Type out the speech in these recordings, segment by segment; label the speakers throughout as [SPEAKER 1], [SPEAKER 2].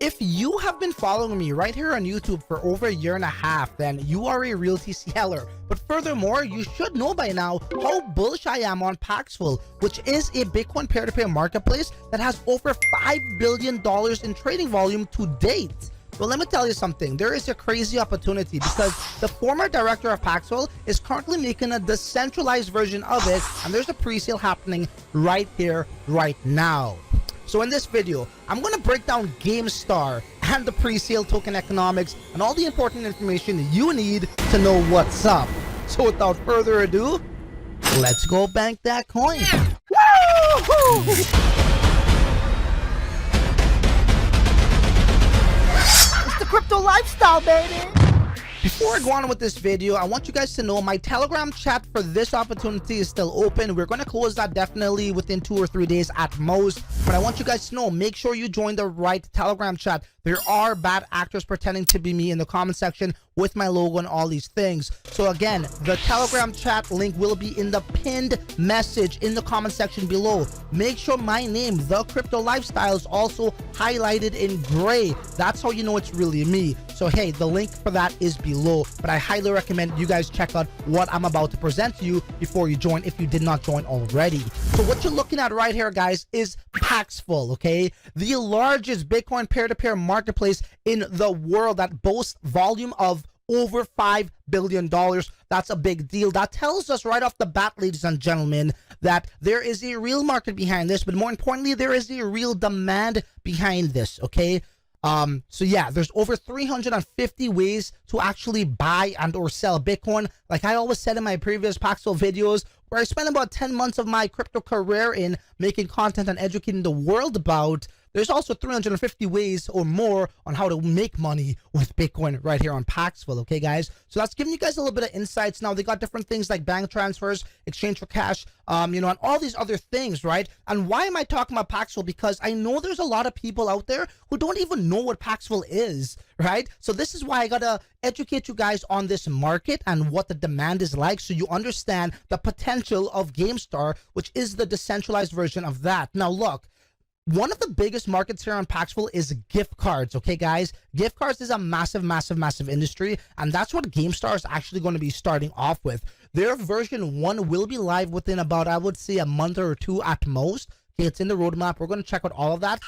[SPEAKER 1] If you have been following me right here on YouTube for over a year and a half, then you are a real TCLer. But furthermore, you should know by now how bullish I am on Paxful, which is a Bitcoin peer-to-peer marketplace that has over $5 billion in trading volume to date. Well, let me tell you something. There is a crazy opportunity because the former director of Paxful is currently making a decentralized version of it, and there's a pre-sale happening right here, right now. So in this video, I'm going to break down Gamestar and the pre-sale Tokeneconomics and all the important information you need to know what's up. So without further ado, let's go bank that coin. Woo! It's the crypto lifestyle, baby. Before I go on with this video, I want you guys to know my Telegram chat for this opportunity is still open. We're going to close that definitely within 2 or 3 days at most. But I want you guys to know, make sure you join the right Telegram chat. There are bad actors pretending to be me in the comment section with my logo and all these things. So again, the Telegram chat link will be in the pinned message in the comment section below. Make sure my name, The Crypto Lifestyle, is also highlighted in gray. That's how you know it's really me. So hey, the link for that is below. But I highly recommend you guys check out what I'm about to present to you before you join if you did not join already. So what you're looking at right here, guys, is Paxful, okay? The largest Bitcoin peer-to-peer marketplace in the world that boasts volume of over $5 billion. That's a big deal. That tells us right off the bat, ladies and gentlemen, that there is a real market behind this, but more importantly, there is a real demand behind this, okay? So yeah, there's over 350 ways to actually buy and or sell Bitcoin. Like I always said in my previous Paxful videos, where I spent about 10 months of my crypto career in making content and educating the world about, there's also 350 ways or more on how to make money with Bitcoin right here on Paxful, okay, guys? So that's giving you guys a little bit of insights. Now, they got different things like bank transfers, exchange for cash, you know, and all these other things, right? And why am I talking about Paxful? Because I know there's a lot of people out there who don't even know what Paxful is, right? So this is why I gotta educate you guys on this market and what the demand is like so you understand the potential of Gamestar, which is the decentralized version of that. Now, look. One of the biggest markets here on Paxful is gift cards, okay, guys? Gift cards is a massive, massive, massive industry, and that's what Gamestar is actually going to be starting off with. Their version 1 will be live within about, I would say, a month or 2 at most. Okay, it's in the roadmap. We're going to check out all of that.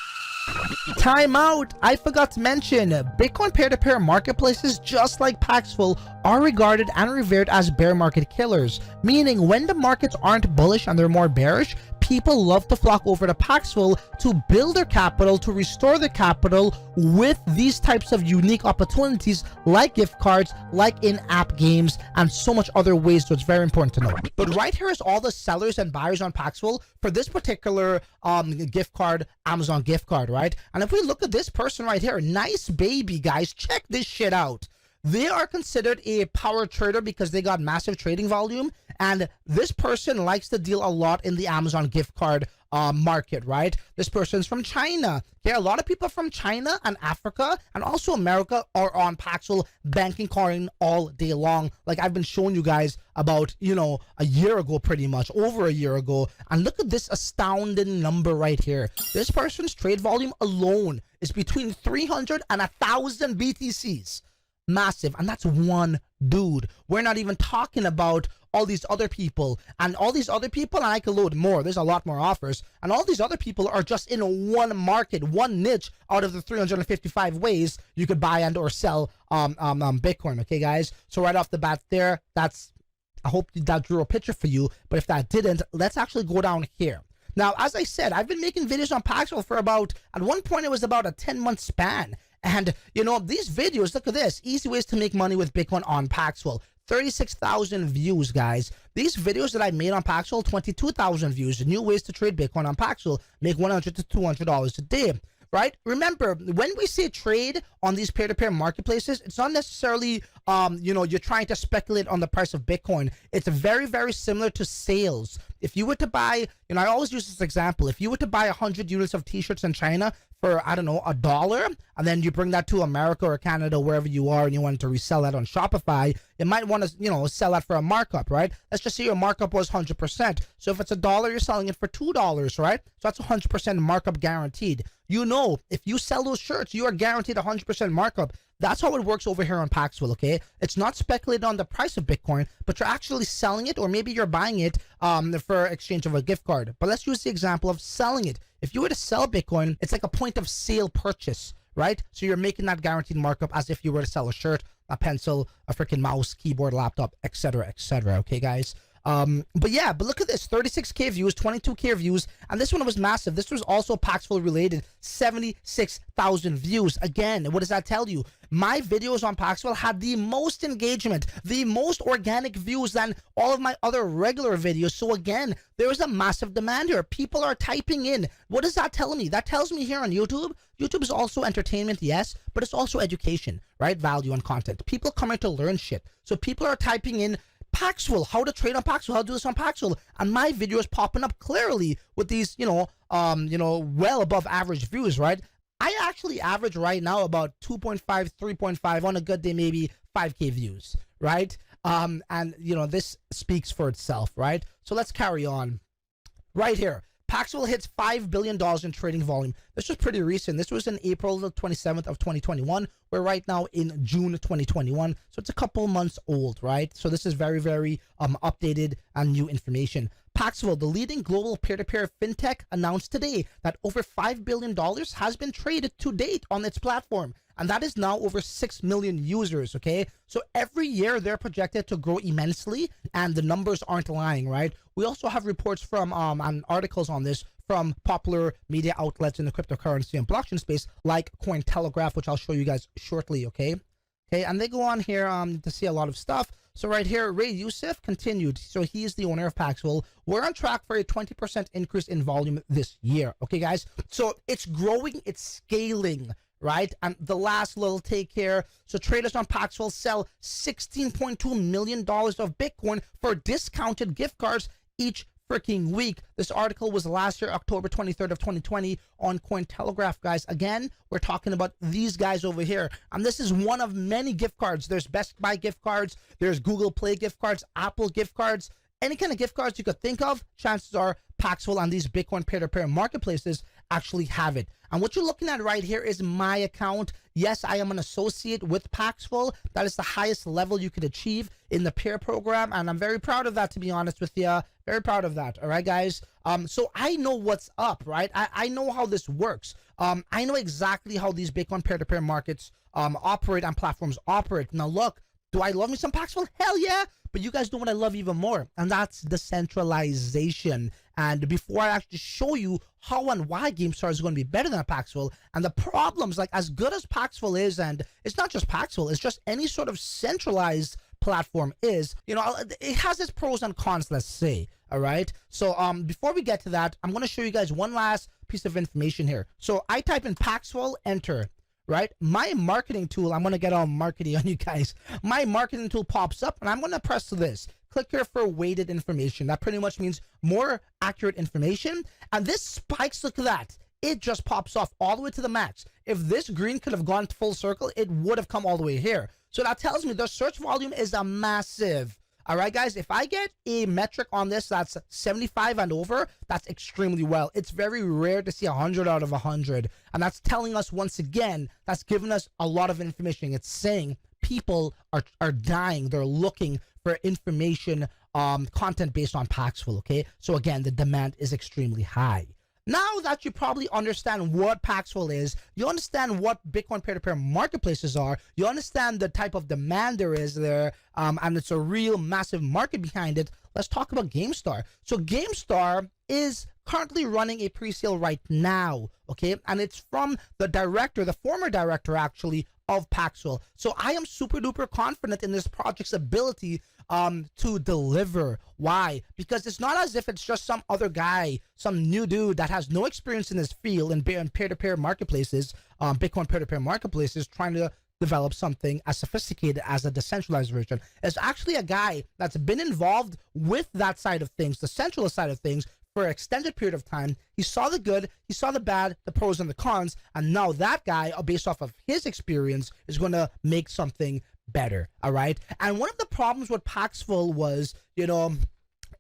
[SPEAKER 1] Time out! I forgot to mention, Bitcoin peer-to-peer marketplaces, just like Paxful, are regarded and revered as bear market killers, meaning when the markets aren't bullish and they're more bearish, people love to flock over to Paxful to build their capital, to restore their capital with these types of unique opportunities like gift cards, like in-app games, and so much other ways, so it's very important to know. But right here is all the sellers and buyers on Paxful for this particular gift card, Amazon gift card, right? And if we look at this person right here, nice baby, guys, check this shit out. They are considered a power trader because they got massive trading volume, and this person likes to deal a lot in the Amazon gift card market, right? This person's from China. Okay, a lot of people from China and Africa and also America are on Paxful banking coin all day long. Like I've been showing you guys about, you know, a year ago, pretty much over a year ago. And look at this astounding number right here. This person's trade volume alone is between 300 and 1,000 BTCs. Massive, and that's one dude. We're not even talking about all these other people, and all these other people, and I could load more. There's a lot more offers, and all these other people are just in one market, one niche out of the 355 ways you could buy and or sell Bitcoin. Okay, guys. So right off the bat, there, that's. I hope that drew a picture for you. But if that didn't, let's actually go down here. Now, as I said, I've been making videos on Paxful for about, at one point it was about a 10-month span. And, you know, these videos, look at this. Easy ways to make money with Bitcoin on Paxful. 36,000 views, guys. These videos that I made on Paxful, 22,000 views. New ways to trade Bitcoin on Paxful. Make $100 to $200 a day. Right? Remember, when we say trade on these peer-to-peer marketplaces, it's not necessarily, you know, you're trying to speculate on the price of Bitcoin. It's very, very similar to sales. If you were to buy, you know, I always use this example. If you were to buy 100 units of t-shirts in China, for, I don't know, $1, and then you bring that to America or Canada, wherever you are, and you want to resell that on Shopify, you might want to, you know, sell that for a markup, right? Let's just say your markup was 100%. So if it's $1, you're selling it for $2, right? So that's 100% markup guaranteed. You know, if you sell those shirts, you are guaranteed 100% markup. That's how it works over here on Paxful, okay? It's not speculated on the price of Bitcoin, but you're actually selling it, or maybe you're buying it for exchange of a gift card. But let's use the example of selling it. If you were to sell Bitcoin, it's like a point of sale purchase, right? So you're making that guaranteed markup as if you were to sell a shirt, a pencil, a freaking mouse, keyboard, laptop, etc., okay, guys? But yeah, but look at this, 36k views, 22k views, and this one was massive. This was also Paxful related, 76,000 views. Again, what does that tell you? My videos on Paxful had the most engagement, the most organic views than all of my other regular videos. So again, there is a massive demand here. People are typing in. What does that tell me? That tells me here on YouTube, YouTube is also entertainment, yes, but it's also education, right? Value and content. People coming to learn shit. So people are typing in Paxful, how to trade on Paxful, how to do this on Paxful, and my video is popping up clearly with these, well above average views, right? I actually average right now about 2.5, 3.5, on a good day, maybe 5k views, right? And this speaks for itself, right? So let's carry on. Right here, Paxful hits $5 billion in trading volume. This was pretty recent. This was in April the 27th of 2021. We're right now in June 2021. So it's a couple months old, right? So this is very, very updated and new information. Paxful, the leading global peer-to-peer fintech, announced today that over $5 billion has been traded to date on its platform. And that is now over 6 million users, okay? So every year they're projected to grow immensely, and the numbers aren't lying, right? We also have reports from and articles on this from popular media outlets in the cryptocurrency and blockchain space, like Cointelegraph, which I'll show you guys shortly, okay? Okay, and they go on here to see a lot of stuff. So right here, Ray Youssef continued. So he is the owner of Paxful. We're on track for a 20% increase in volume this year, okay, guys? So it's growing, it's scaling, right? And the last little take here. So traders on Paxful sell $16.2 million of Bitcoin for discounted gift cards each freaking week. This article was last year, October 23rd of 2020 on Cointelegraph, guys. Again, we're talking about these guys over here. And this is one of many gift cards. There's Best Buy gift cards. There's Google Play gift cards, Apple gift cards. Any kind of gift cards you could think of, chances are Paxful and these Bitcoin peer-to-peer marketplaces actually have it. And what you're looking at right here is my account. Yes, I am an associate with Paxful. That is the highest level you could achieve in the peer program, and I'm very proud of that, to be honest with you. Very proud of that. All right, guys. So I know what's up, right? I know how this works. I know exactly how these Bitcoin peer-to-peer markets operate and platforms operate. Now, look, do I love me some Paxful? Hell yeah! But you guys know what I love even more, and that's decentralization. And before I actually show you how and why Gamestar is going to be better than Paxful, and the problems, like as good as Paxful is, and it's not just Paxful, it's just any sort of centralized platform is, it has its pros and cons, let's say. All right. So before we get to that, I'm going to show you guys one last piece of information here. So I type in Paxful, enter. Right, my marketing tool, I'm going to get all marketing on you guys. My marketing tool pops up, and I'm going to press this. Click here for weighted information. That pretty much means more accurate information. And this spikes, look at that. It just pops off all the way to the max. If this green could have gone full circle, it would have come all the way here. So that tells me the search volume is a massive. All right, guys, if I get a metric on this that's 75 and over, that's extremely well. It's very rare to see 100 out of 100. And that's telling us, once again, that's giving us a lot of information. It's saying people are dying. They're looking for information, content based on Paxful, okay? So again, the demand is extremely high. Now that you probably understand what Paxful is, you understand what Bitcoin peer-to-peer marketplaces are, you understand the type of demand there is there, and it's a real massive market behind it, let's talk about Gamestar. So Gamestar is currently running a pre-sale right now, okay? And it's from the former director actually, of Paxful. So I am super duper confident in this project's ability to deliver. Why? Because it's not as if it's just some other guy, some new dude that has no experience in this field in peer-to-peer marketplaces, Bitcoin peer-to-peer marketplaces, trying to develop something as sophisticated as a decentralized version. It's actually a guy that's been involved with that side of things, the centralized side of things, for an extended period of time. He saw the good, he saw the bad, the pros and the cons, and now that guy, based off of his experience, is going to make something better. All right. And one of the problems with Paxful was, it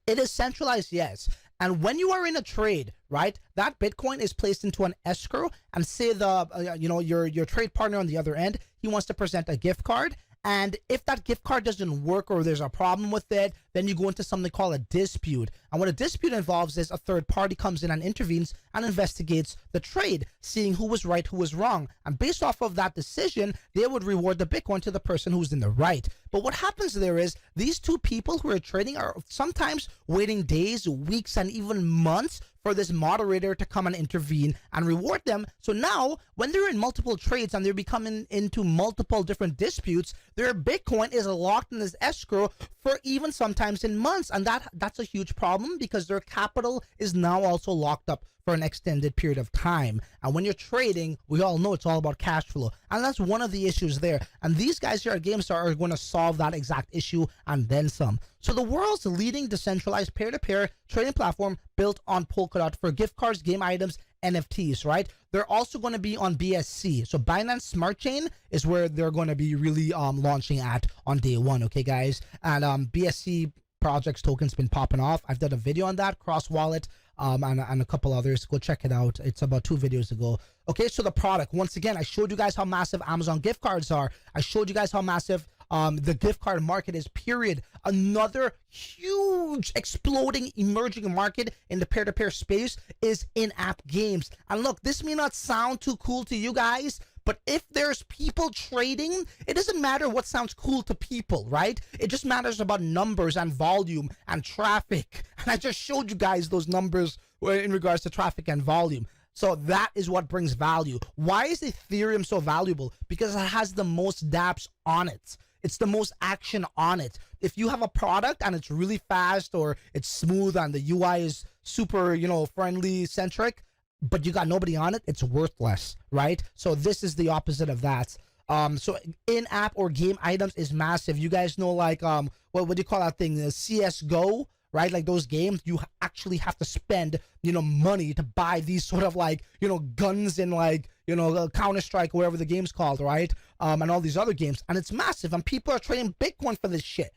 [SPEAKER 1] is centralized, yes. And when you are in a trade, right, that Bitcoin is placed into an escrow, and say your trade partner on the other end, he wants to present a gift card. And if that gift card doesn't work or there's a problem with it, then you go into something called a dispute. And what a dispute involves is a third party comes in and intervenes and investigates the trade, seeing who was right, who was wrong. And based off of that decision, they would reward the Bitcoin to the person who's in the right. But what happens there is these two people who are trading are sometimes waiting days, weeks, and even months for this moderator to come and intervene and reward them. So now, when they're in multiple trades and they're becoming into multiple different disputes, their Bitcoin is locked in this escrow for even sometimes in months. And that's a huge problem, because their capital is now also locked up for an extended period of time. And when you're trading, we all know it's all about cash flow. And that's one of the issues there. And these guys here at Gamestar are going to solve that exact issue and then some. So the world's leading decentralized peer-to-peer trading platform built on Polkadot for gift cards, game items, NFTs, right? They're also going to be on BSC. So Binance Smart Chain is where they're going to be really launching at on day one, okay, guys? And BSC projects tokens been popping off. I've done a video on that, cross wallet, and a couple others. Go check it out. It's about 2 videos ago. Okay, so the product, once again, I showed you guys how massive Amazon gift cards are. I showed you guys how massive the gift card market is, period. Another huge exploding emerging market in the peer-to-peer space is in-app games. And look, this may not sound too cool to you guys, but if there's people trading, it doesn't matter what sounds cool to people, right? It just matters about numbers and volume and traffic. And I just showed you guys those numbers in regards to traffic and volume. So that is what brings value. Why is Ethereum so valuable? Because it has the most dApps on it. It's the most action on it. If you have a product and it's really fast or it's smooth and the UI is super, friendly centric, but you got nobody on it, it's worthless, right? So this is the opposite of that. So in-app or game items is massive. You guys know, like, what do you call that thing? CSGO, right? Like those games, you actually have to spend, money to buy these sort of like, guns in like, Counter-Strike, whatever the game's called, right? And all these other games. And it's massive. And people are trading Bitcoin for this shit.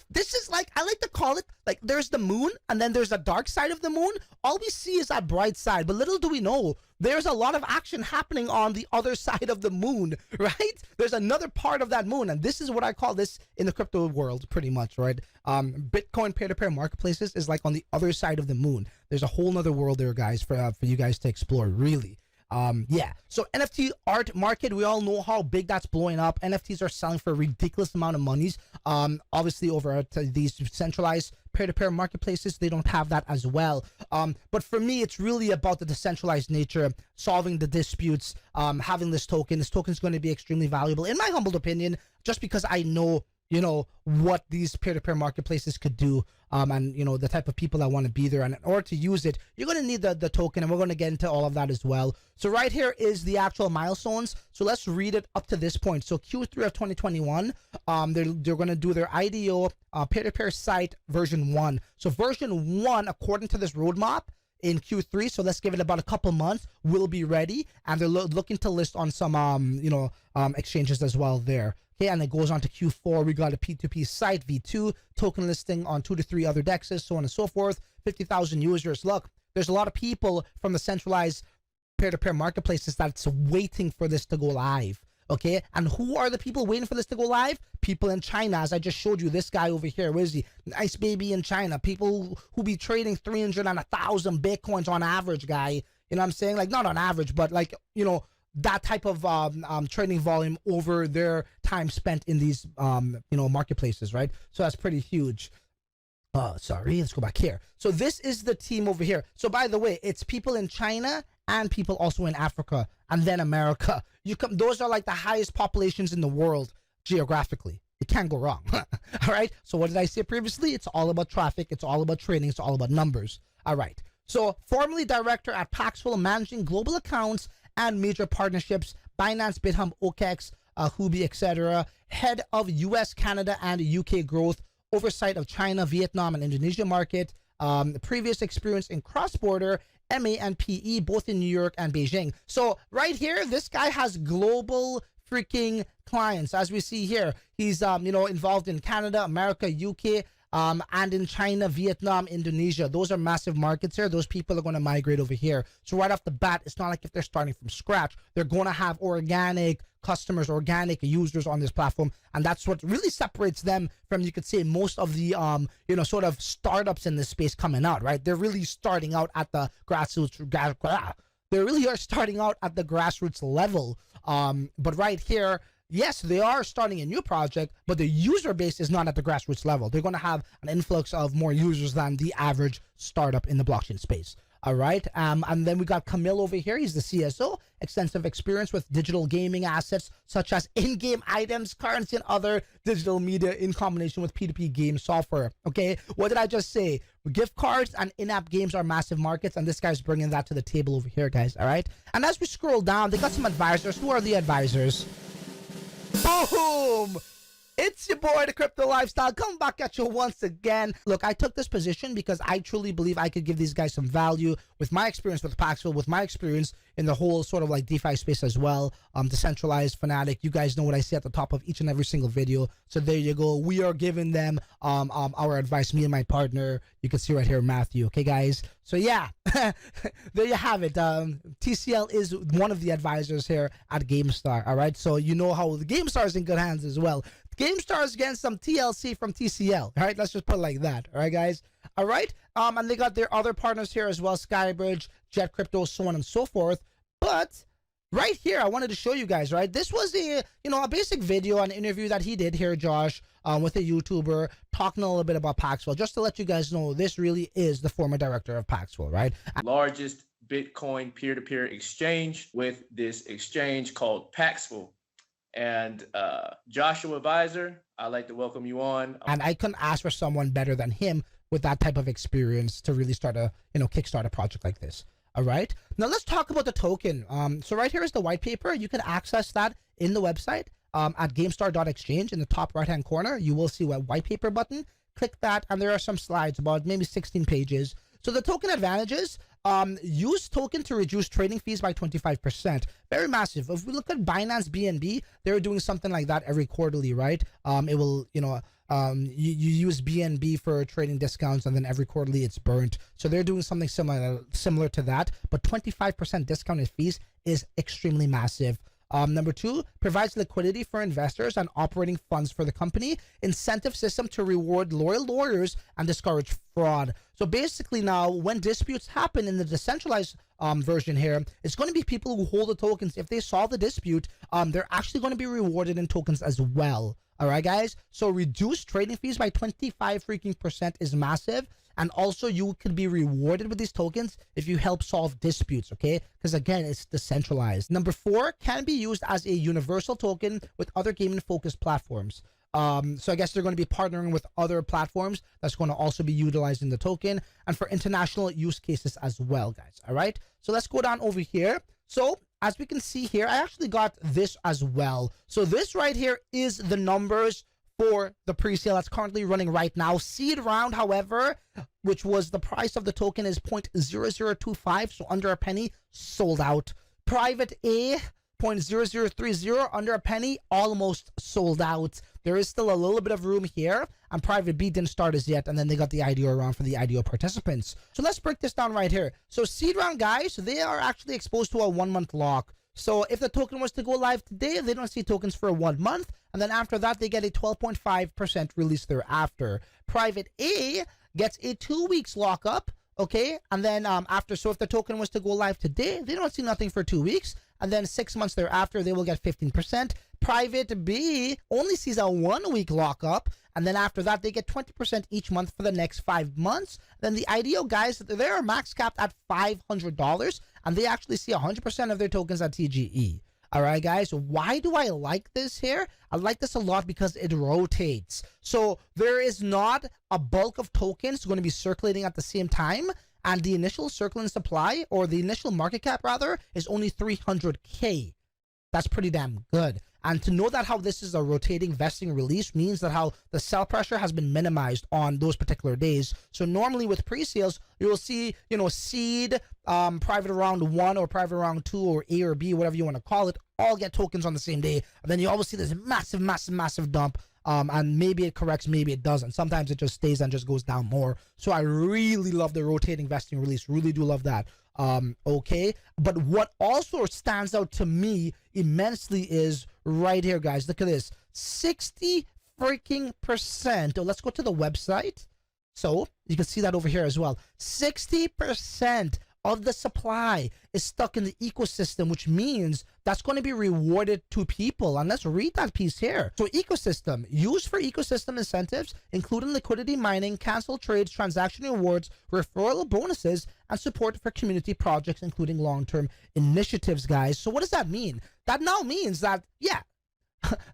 [SPEAKER 1] This is like, I like to call it, like, there's the moon and then there's the dark side of the moon. All we see is that bright side, but little do we know, there's a lot of action happening on the other side of the moon, right? There's another part of that moon, and this is what I call this in the crypto world, pretty much, right? Bitcoin peer-to-peer marketplaces is like on the other side of the moon. There's a whole nother world there, guys, for you guys to explore, really. Yeah, so NFT art market, we all know how big that's blowing up. NFTs are selling for a ridiculous amount of monies. Obviously over at these centralized peer-to-peer marketplaces, they don't have that as well. But for me, it's really about the decentralized nature, solving the disputes, having this token. This token is going to be extremely valuable, in my humble opinion, just because I know what these peer-to-peer marketplaces could do, and the type of people that want to be there. And in order to use it, you're going to need the token, and we're going to get into all of that as well. So right here is the actual milestones. So let's read it up to this point. So Q3 of 2021, they're going to do their IDO peer-to-peer site version 1. So version 1, according to this roadmap, in Q3, so let's give it about a couple months, will be ready, and they're looking to list on some exchanges as well there. Okay, and it goes on to Q4. We got a P2P site, V2, token listing on 2 to 3 other dexes, so on and so forth. 50,000 users. Look, there's a lot of people from the centralized peer-to-peer marketplaces that's waiting for this to go live. Okay, and who are the people waiting for this to go live? People in China, as I just showed you. This guy over here, where is he? Nice baby in China. People who be trading 300 and 1,000 Bitcoins on average, guy. You know what I'm saying? Like, not on average, but like, that type of trading volume over their time spent in these marketplaces, right? So that's pretty huge. Sorry, let's go back here. So this is the team over here. So by the way, it's people in China and people also in Africa and then America. Those are like the highest populations in the world geographically. It can't go wrong. All right. So what did I say previously? It's all about traffic. It's all about trading. It's all about numbers. All right. So formerly director at Paxful, managing global accounts and major partnerships, Binance, BitHub, OKEx, Huobi, etc. Head of US, Canada, and UK growth, oversight of China, Vietnam, and Indonesia market, previous experience in cross-border, MA and PE, both in New York and Beijing. So right here, this guy has global freaking clients. As we see here, he's involved in Canada, America, UK, and in China, Vietnam, Indonesia. Those are massive markets here. Those people are going to migrate over here. So right off the bat, it's not like if they're starting from scratch, they're going to have organic customers, organic users on this platform. And that's what really separates them from, you could say, most of the, sort of startups in this space coming out, right? They're really starting out at the grassroots. They really are starting out at the grassroots level. But right here, yes, they are starting a new project, but the user base is not at the grassroots level. They're going to have an influx of more users than the average startup in the blockchain space. All right. And then we got Camille over here. He's the CSO, extensive experience with digital gaming assets such as in-game items, currency, and other digital media in combination with P2P game software. Okay. What did I just say? Gift cards and in-app games are massive markets, and this guy's bringing that to the table over here, guys. All right. And as we scroll down, they got some advisors. Who are the advisors? Boom! It's your boy, the Crypto Lifestyle, coming back at you once again. Look, I took this position because I truly believe I could give these guys some value with my experience with Paxful, with my experience in the whole sort of like DeFi space as well. Decentralized, Fanatic, you guys know what I say at the top of each and every single video. So there you go. We are giving them our advice, me and my partner. You can see right here, Matthew. Okay, guys? So yeah, there you have it. TCL is one of the advisors here at Gamestar. All right, so you know how the Gamestar is in good hands as well. Gamestar is getting some TLC from TCL. All right, let's just put it like that. All right, guys. All right, and they got their other partners here as well: Skybridge, Jet Crypto, so on and so forth. But right here, I wanted to show you guys. Right, this was a a basic video, an interview that he did here, Josh, with a YouTuber, talking a little bit about Paxful, just to let you guys know this really is the former director of Paxful, right?
[SPEAKER 2] Largest Bitcoin peer-to-peer exchange with this exchange called Paxful. And Joshua Advisor, I'd like to welcome you on.
[SPEAKER 1] And I couldn't ask for someone better than him with that type of experience to really start a, kickstart a project like this. All right. Now let's talk about the token. So right here is the white paper. You can access that in the website at gamestar.exchange. In the top right-hand corner, you will see a white paper button. Click that, and there are some slides, about maybe 16 pages. So the token advantages, use token to reduce trading fees by 25%. Very massive. If we look at Binance BNB, they're doing something like that every quarterly, right? It will, you use BNB for trading discounts, and then every quarterly it's burnt. So they're doing something similar to that, but 25% discounted fees is extremely massive. Number two, provides liquidity for investors and operating funds for the company. Incentive system to reward loyal lawyers and discourage fraud. So basically now, when disputes happen in the decentralized version here, it's going to be people who hold the tokens. If they solve the dispute, they're actually going to be rewarded in tokens as well. All right, guys. So reduced trading fees by 25% is massive. And also you could be rewarded with these tokens if you help solve disputes, okay? Because again, it's decentralized. Number four, can be used as a universal token with other gaming focused platforms. So I guess they're going to be partnering with other platforms that's going to also be utilizing the token, and for international use cases as well, guys. All right. So let's go down over here. So as we can see here, I actually got this as well. So this right here is the numbers for the pre-sale that's currently running right now. Seed round, however, which was the price of the token, is 0.0025, so under a penny, sold out. Private A, 0.0030, under a penny, almost sold out. There is still a little bit of room here, and private B didn't start as yet, and then they got the IDO around for the IDO participants. So let's break this down right here. So seed round guys, they are actually exposed to a 1-month lock. So if the token was to go live today, they don't see tokens for 1 month. And then after that, they get a 12.5% release thereafter. Private A gets a 2 weeks lockup. Okay. And then so if the token was to go live today, they don't see nothing for 2 weeks. And then 6 months thereafter, they will get 15%. Private B only sees a 1 week lockup. And then after that, they get 20% each month for the next 5 months. Then the IDO guys, they are max capped at $500, and they actually see 100% of their tokens at TGE. All right, guys, why do I like this here? I like this a lot because it rotates. So there is not a bulk of tokens going to be circulating at the same time. And the initial circulating supply, or the initial market cap rather, is only 300K. That's pretty damn good. And to know that how this is a rotating vesting release means that how the sell pressure has been minimized on those particular days. So normally with pre-sales, you will see, you know, seed, private round 1 or private round 2 or A or B, whatever you want to call it, all get tokens on the same day. And then you always see this massive dump. And maybe it corrects, maybe it doesn't. Sometimes it just stays and just goes down more. So I really love the rotating vesting release. Really do love that. Okay. But what also stands out to me immensely is right here, guys. Look at this. 60 freaking percent. Oh, let's go to the website. So you can see that over here as well. 60% of the supply is stuck in the ecosystem, which means that's going to be rewarded to people. And let's read that piece here. So ecosystem, used for ecosystem incentives, including liquidity mining, cancel trades, transaction rewards, referral bonuses, and support for community projects, including long-term initiatives, guys. So what does that mean? That now means that, yeah,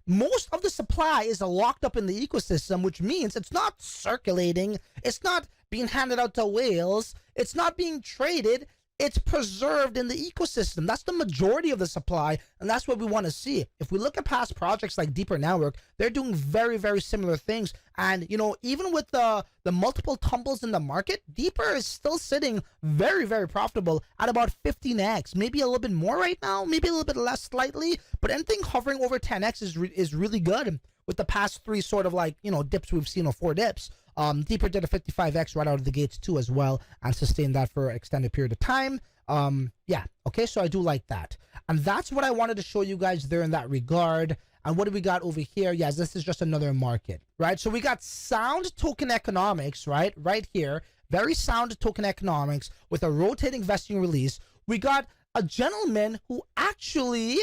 [SPEAKER 1] most of the supply is locked up in the ecosystem, which means it's not circulating, it's not being handed out to whales, it's not being traded, it's preserved in the ecosystem. That's the majority of the supply, and that's what we want to see. If we look at past projects like Deeper Network, they're doing very similar things. And you know, even with the multiple tumbles in the market, Deeper is still sitting very profitable at about 15x, maybe a little bit more right now, maybe a little bit less slightly, but anything hovering over 10x is really good. With the past 3 sort of like, you know, dips we've seen, or 4 dips. Deeper did a 55x right out of the gates too as well, and sustained that for an extended period of time. Yeah, okay, so I do like that. And that's what I wanted to show you guys there in that regard. And what do we got over here? Yes, this is just another market, right? So we got sound token economics, right? Right here. Very sound token economics with a rotating vesting release. We got a gentleman who actually,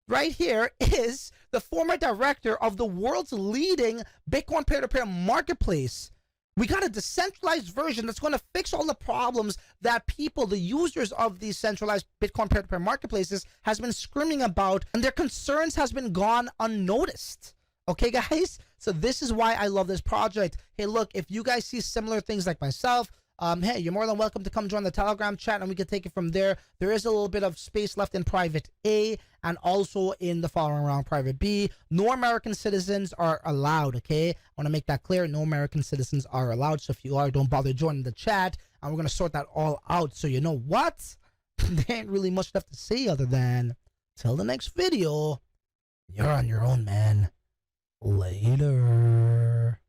[SPEAKER 1] right here, is the former director of the world's leading Bitcoin peer-to-peer marketplace. We got a decentralized version that's going to fix all the problems that people, the users of these centralized Bitcoin peer-to-peer marketplaces, has been screaming about, and their concerns has been gone unnoticed. Okay, guys? So this is why I love this project. Hey, look, if you guys see similar things like myself, hey, you're more than welcome to come join the Telegram chat, and we can take it from there. There is a little bit of space left in private A and also in the following round, private B. No American citizens are allowed, okay? I want to make that clear. No American citizens are allowed. So if you are, don't bother joining the chat, and we're going to sort that all out. So you know what? There ain't really much left to say other than till the next video, you're on your own, man. Later.